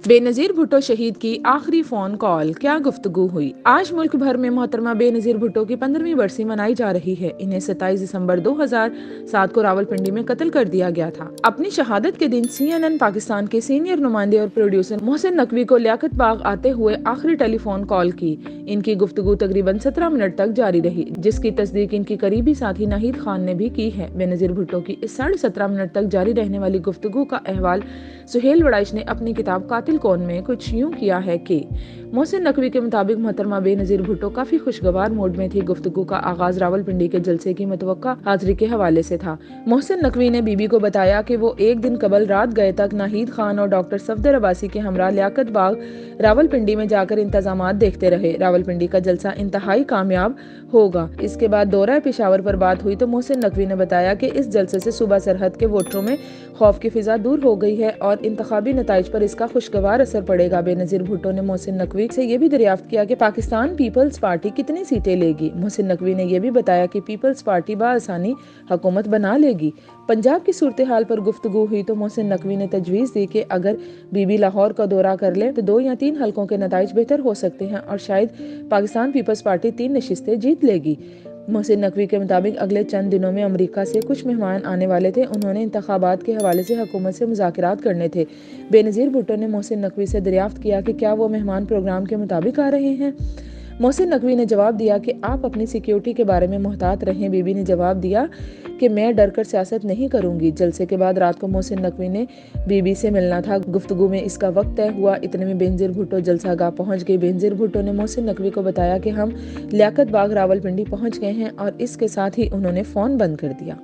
बेनज़ीर भुट्टो शहीद की आखिरी फ़ोन कॉल, क्या गुफ्तगू हुई। आज मुल्क भर में मोहतरमा बेनज़ीर भुट्टो की 15वीं बरसी मनाई जा रही है। इन्हें 27 दिसंबर 2007 को रावलपिंडी में कत्ल कर दिया गया था। अपनी शहादत के दिन CNN पाकिस्तान के सीनियर नुमाइंदे और प्रोड्यूसर मोहसिन नकवी को लियाकत बाग आते हुए आखिरी टेलीफोन कॉल की। इनकी गुफ्तगू तकरीबन 17 मिनट तक जारी रही, जिसकी तस्दीक इनकी करीबी साथी नाहिद खान ने भी की है। बेनज़ीर भुट्टो की इस 17.5 मिनट तक जारी रहने वाली गुफ्तगू का अहवाल सुहेल वड़ाइच ने अपनी किताब कातिल कौन में कुछ यूं किया है कि मोहसिन नकवी के मुताबिक मोहतरमा बेनज़ीर भुट्टो काफी खुशगवार मूड में थी। गुफ्तगू का आगाज रावलपिंडी के जलसे की मुतवक्का हाजिरी के हवाले से था। मोहसिन नकवी ने बीबी को बताया कि वो एक दिन कबल रात गए तक नाहिद खान और डॉक्टर सफदर अब्बासी के हमरा लियाकत बाग रावलपिंडी में जाकर इंतजामात देखते रहे। रावलपिंडी का जलसा इंतहाई कामयाब होगा। इसके बाद दौरा पेशावर पर बात हुई तो मोहसिन नकवी ने बताया कि इस जलसे से सूबा सरहद के वोटरों में खौफ की फिजा दूर हो गई है और इंतखाबी नताइज पर इसका खुशगवार असर पड़ेगा। बेनज़ीर भुट्टो ने मोहसिन नकवी से ये भी दरियाफ्त किया कि पाकिस्तान पीपल्स पार्टी कितनी सीटें लेगी। मोहसिन नकवी ने यह भी बताया कि पीपल्स पार्टी बाआसानी हुकूमत बना लेगी। पंजाब की सूरत हाल पर गुफ्तगू हुई तो मोहसिन नकवी ने तजवीज़ दी कि अगर बीबी लाहौर का दौरा कर ले तो 2 या 3 हलकों के नताइज बेहतर हो सकते हैं और शायद पाकिस्तान पीपल्स पार्टी 3 नशिस्तें जीत लेगी। मोहसिन नकवी के मुताबिक अगले चंद दिनों में अमेरिका से कुछ मेहमान आने वाले थे। उन्होंने इंतखाबात के हवाले से हुकूमत से मुज़ाकरात करने थे। बेनज़ीर भुट्टो ने मोहसिन नकवी से दरियाफ्त किया कि क्या वो मेहमान प्रोग्राम के मुताबिक आ रहे हैं। मोहसिन नकवी ने जवाब दिया कि आप अपनी सिक्योरिटी के बारे में मुहतात रहें। बीबी ने जवाब दिया कि मैं डर कर सियासत नहीं करूंगी। जलसे के बाद रात को मोहसिन नकवी ने बीबी से मिलना था। गुफ्तगू में इसका वक्त तय हुआ। इतने में बेनज़ीर भुट्टो जलसा गाह पहुंच गई। बेनज़ीर भुट्टो ने मोहसिन नकवी को बताया कि हम लियाकत बाग रावलपिंडी पहुंच गए हैं और इसके साथ ही उन्होंने फ़ोन बंद कर दिया।